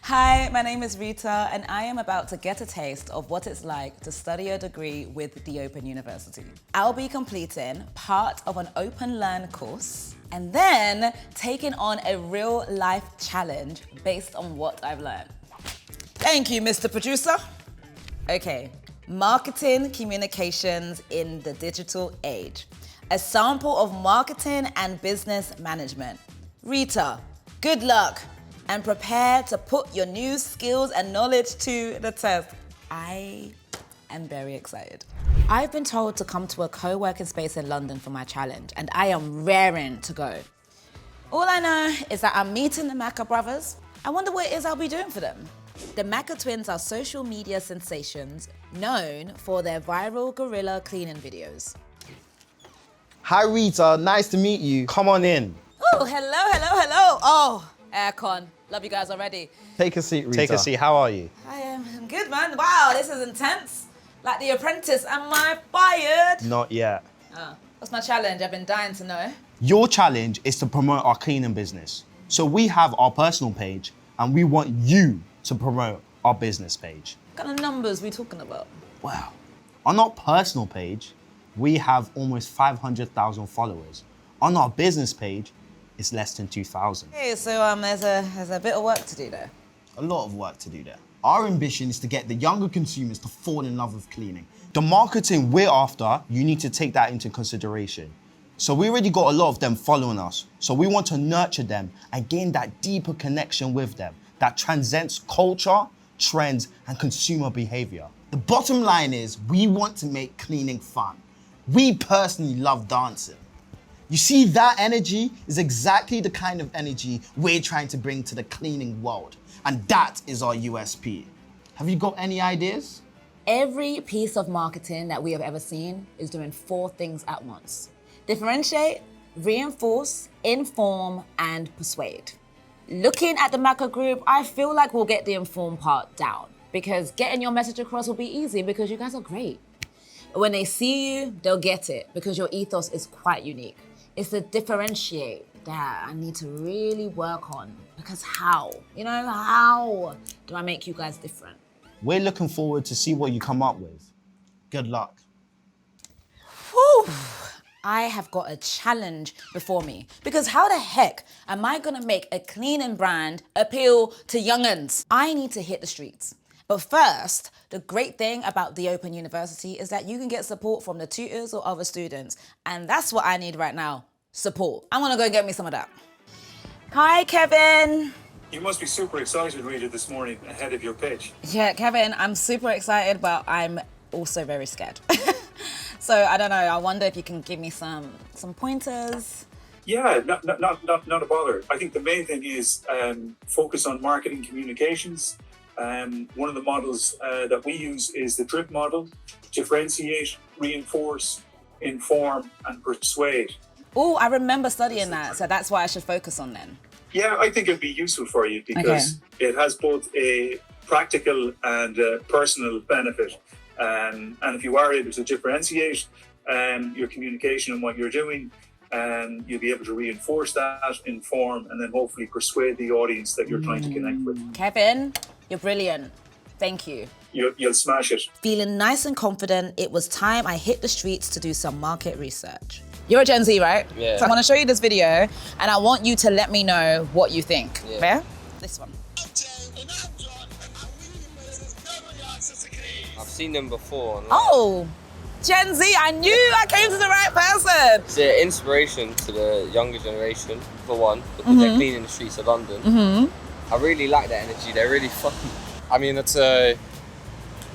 Hi, my name is Rita, and I am about to get a taste of what it's like to study a degree with the Open University. I'll be completing part of an OpenLearn course and then taking on a real-life challenge based on what I've learned. Thank you, Mr. Producer. Okay, marketing communications in the digital age. A sample of marketing and business management. Rita, good luck. And prepare to put your new skills and knowledge to the test. I am very excited. I've been told to come to a co-working space in London for my challenge, and I am raring to go. All I know is that I'm meeting the Maka brothers. I wonder what it is I'll be doing for them. The Maka Twins are social media sensations known for their viral gorilla cleaning videos. Hi Rita, nice to meet you. Come on in. Oh, hello. Oh, aircon. Love you guys already. Take a seat, Rita. Take a seat, how are you? I'm good, man. Wow, this is intense. Like The Apprentice, am I fired? Not yet. Oh, what's my challenge? I've been dying to know. Your challenge is to promote our cleaning business. So we have our personal page and we want you to promote our business page. What kind of numbers are we talking about? Wow. On our personal page, we have almost 500,000 followers. On our business page, it's less than 2,000. Okay, so there's a bit of work to do there. A lot of work to do there. Our ambition is to get the younger consumers to fall in love with cleaning. The marketing we're after, you need to take that into consideration. So we already got a lot of them following us. So we want to nurture them and gain that deeper connection with them that transcends culture, trends, and consumer behavior. The bottom line is we want to make cleaning fun. We personally love dancing. You see, that energy is exactly the kind of energy we're trying to bring to the cleaning world. And that is our USP. Have you got any ideas? Every piece of marketing that we have ever seen is doing 4 things at once. Differentiate, reinforce, inform, and persuade. Looking at the Maka Group, I feel like we'll get the inform part down because getting your message across will be easy because you guys are great. When they see you, they'll get it because your ethos is quite unique. It's the differentiate that I need to really work on because how? How do I make you guys different? We're looking forward to see what you come up with. Good luck. Whew. I have got a challenge before me because how the heck am I gonna make a cleaning brand appeal to young'uns? I need to hit the streets. But first, the great thing about the Open University is that you can get support from the tutors or other students. And that's what I need right now, support. I'm gonna go get me some of that. Hi, Kevin. You must be super excited, Rita, this morning ahead of your pitch. Yeah, Kevin, I'm super excited, but I'm also very scared. So I don't know, I wonder if you can give me some pointers. Yeah, not a bother. I think the main thing is focus on marketing communications. One of the models that we use is the DRIP model: differentiate, reinforce, inform, and persuade. Oh, I remember studying that, so that's what I should focus on then. Yeah, I think it'd be useful for you because it has both a practical and a personal benefit. And if you are able to differentiate your communication and what you're doing, you'll be able to reinforce that, inform, and then hopefully persuade the audience that you're trying to connect with. Kevin, you're brilliant. Thank you. You'll smash it. Feeling nice and confident, it was time I hit the streets to do some market research. You're a Gen Z, right? Yeah. So I want to show you this video, and I want you to let me know what you think. Yeah. Fair? This one. I've seen them before. Online. Oh, Gen Z, I knew I came to the right person. It's an inspiration to the younger generation, for one, because they're cleaning the streets of London. I really like that energy. They're really fun. I mean, it's a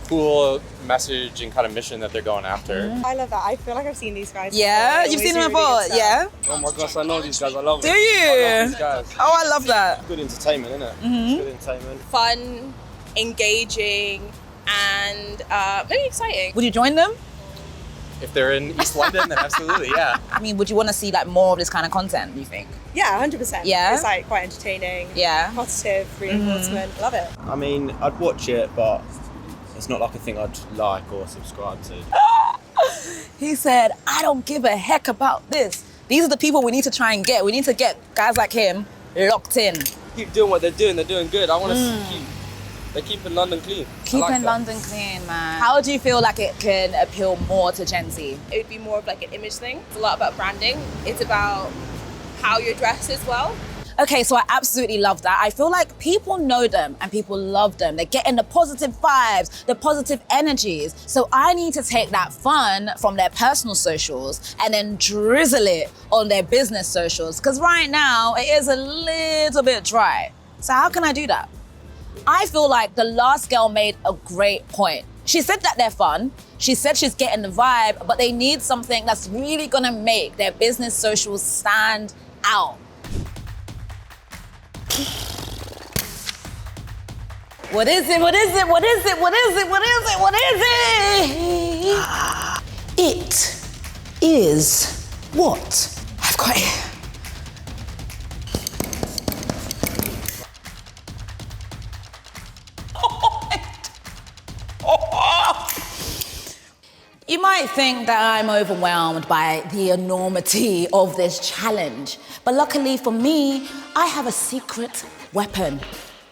cool message and kind of mission that they're going after. I love that. I feel like I've seen these guys Yeah, before. you've seen them They always before, do really good yeah? Oh my gosh, I know these guys. I love Do it. you? I love these guys. Oh, I love that. Good entertainment, isn't it? It's good entertainment. Fun, engaging, and maybe exciting. Would you join them? If they're in East London, then absolutely, yeah. I mean, would you want to see like more of this kind of content, do you think? Yeah, 100%. Yeah? It's like quite entertaining. Yeah. Positive reinforcement. Love it. I mean, I'd watch it, but it's not like a thing I'd like or subscribe to. He said, I don't give a heck about this. These are the people we need to try and get. We need to get guys like him locked in. keep doing what they're doing. They're doing good. I want to keep. They're keeping London clean. Keeping London clean, man. How do you feel like it can appeal more to Gen Z? It would be more of like an image thing. It's a lot about branding. It's about how you're dressed as well. Okay, so I absolutely love that. I feel like people know them and people love them. They're getting the positive vibes, the positive energies. So I need to take that fun from their personal socials and then drizzle it on their business socials. Because right now, it is a little bit dry. So how can I do that? I feel like the last girl made a great point. She said that they're fun. She said she's getting the vibe, but they need something that's really gonna make their business socials stand out. What is it? What is it? What is it? What is it? What is it? What is it? It is what? I've got it. You might think that I'm overwhelmed by the enormity of this challenge, but luckily for me, I have a secret weapon: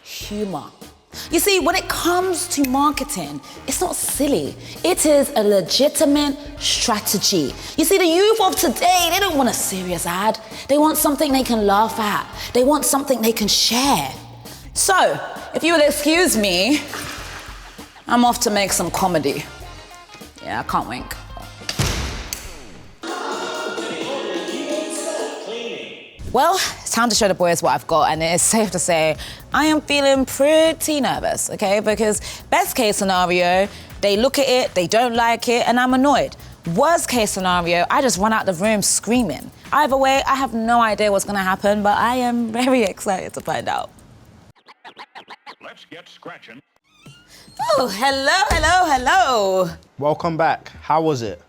humor. You see, when it comes to marketing, it's not silly. It is a legitimate strategy. You see, the youth of today, they don't want a serious ad. They want something they can laugh at. They want something they can share. So, if you will excuse me, I'm off to make some comedy. Yeah, I can't wink. Well, it's time to show the boys what I've got, and it's safe to say I am feeling pretty nervous, okay? Because best case scenario, they look at it, they don't like it, and I'm annoyed. Worst case scenario, I just run out the room screaming. Either way, I have no idea what's gonna happen, but I am very excited to find out. Let's get scratching. Oh, hello. Welcome back. How was it?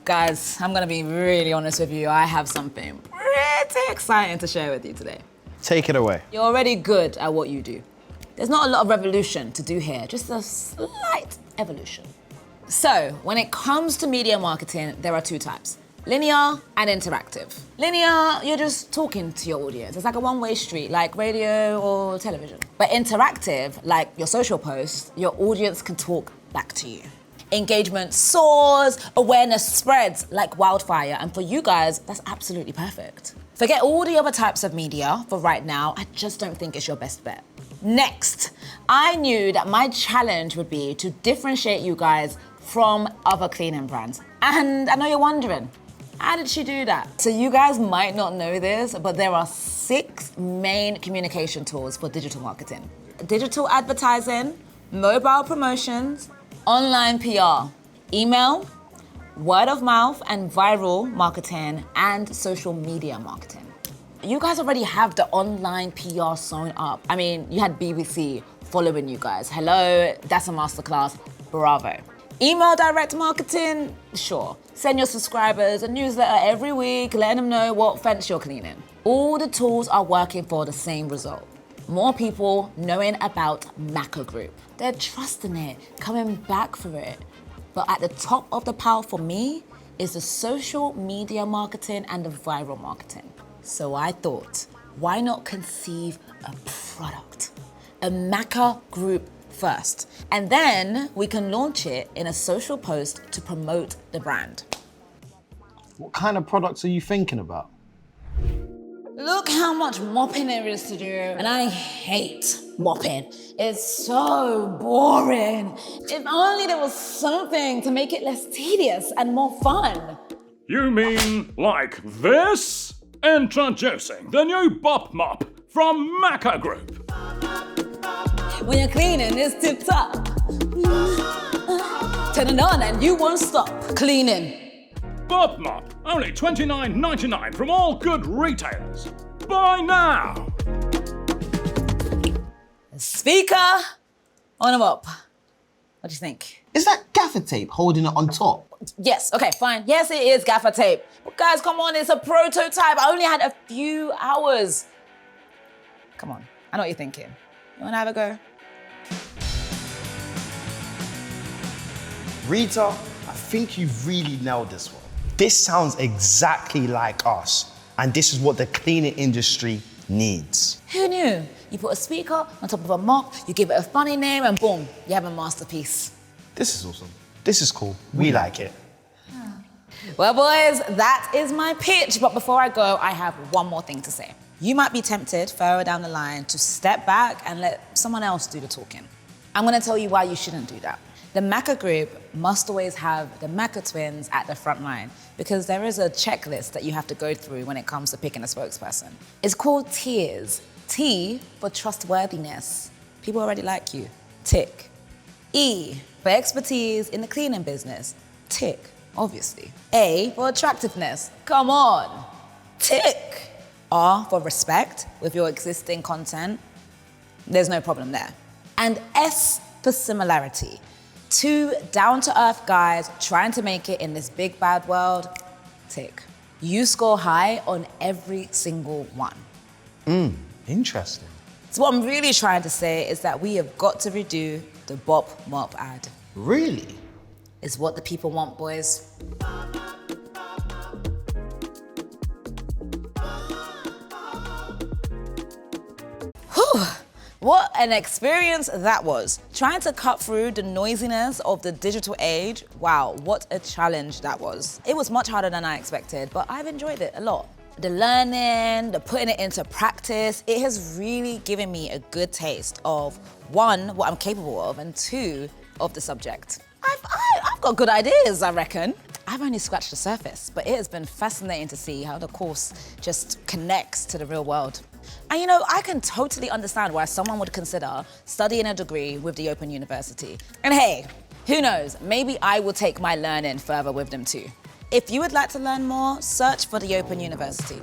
Guys, I'm gonna be really honest with you. I have something pretty exciting to share with you today. Take it away. You're already good at what you do. There's not a lot of revolution to do here, just a slight evolution. So, when it comes to media marketing, there are two types: linear and interactive. Linear, you're just talking to your audience. It's like a one-way street, like radio or television. But interactive, like your social posts, your audience can talk back to you. Engagement soars, awareness spreads like wildfire, and for you guys, that's absolutely perfect. Forget all the other types of media for right now. I just don't think it's your best bet. Next, I knew that my challenge would be to differentiate you guys from other cleaning brands. And I know you're wondering, how did she do that? So you guys might not know this, but there are 6 main communication tools for digital marketing: digital advertising, mobile promotions, online PR, email, word of mouth and viral marketing, and social media marketing. You guys already have the online PR sewn up. I mean, you had BBC following you guys. Hello, that's a masterclass, bravo. Email direct marketing, sure. Send your subscribers a newsletter every week, letting them know what fence you're cleaning. All the tools are working for the same result: more people knowing about Maka Group. They're trusting it, coming back for it. But at the top of the pile for me is the social media marketing and the viral marketing. So I thought, why not conceive a product, a Maka Group first, and then we can launch it in a social post to promote the brand. What kind of products are you thinking about? Look how much mopping there is to do, and I hate mopping. It's so boring. If only there was something to make it less tedious and more fun. You mean like this? Introducing the new BopMop from Maka Group. When you're cleaning, it's tip-top. Turn it on and you won't stop cleaning. BopMop, only $29.99 from all good retailers. Buy now! Speaker on a mop. What do you think? Is that gaffer tape holding it on top? Yes, okay, fine. Yes, it is gaffer tape. But guys, come on, it's a prototype. I only had a few hours. Come on, I know what you're thinking. You wanna have a go? Rita, I think you've really nailed this one. This sounds exactly like us, and this is what the cleaning industry needs. Who knew? You put a speaker on top of a mop, you give it a funny name, and boom, you have a masterpiece. This is awesome. This is cool. We like it. Well, boys, that is my pitch. But before I go, I have one more thing to say. You might be tempted further down the line to step back and let someone else do the talking. I'm gonna tell you why you shouldn't do that. The Maka Group must always have the Maka Twins at the front line because there is a checklist that you have to go through when it comes to picking a spokesperson. It's called TIERS. T for trustworthiness. People already like you. Tick. E for expertise in the cleaning business. Tick, obviously. A for attractiveness. Come on. Tick. R for respect with your existing content. There's no problem there. And S for similarity. 2 down-to-earth guys trying to make it in this big bad world. Tick. You score high on every single one. Interesting. So what I'm really trying to say is that we have got to redo the BopMop ad. Really? It's what the people want, boys. Whew. What an experience that was. Trying to cut through the noisiness of the digital age, wow, what a challenge that was. It was much harder than I expected, but I've enjoyed it a lot. The learning, the putting it into practice, it has really given me a good taste of 1, what I'm capable of, and 2, of the subject. I've got good ideas, I reckon. I've only scratched the surface, but it has been fascinating to see how the course just connects to the real world. And you know, I can totally understand why someone would consider studying a degree with the Open University. And hey, who knows, maybe I will take my learning further with them too. If you would like to learn more, search for the Open University.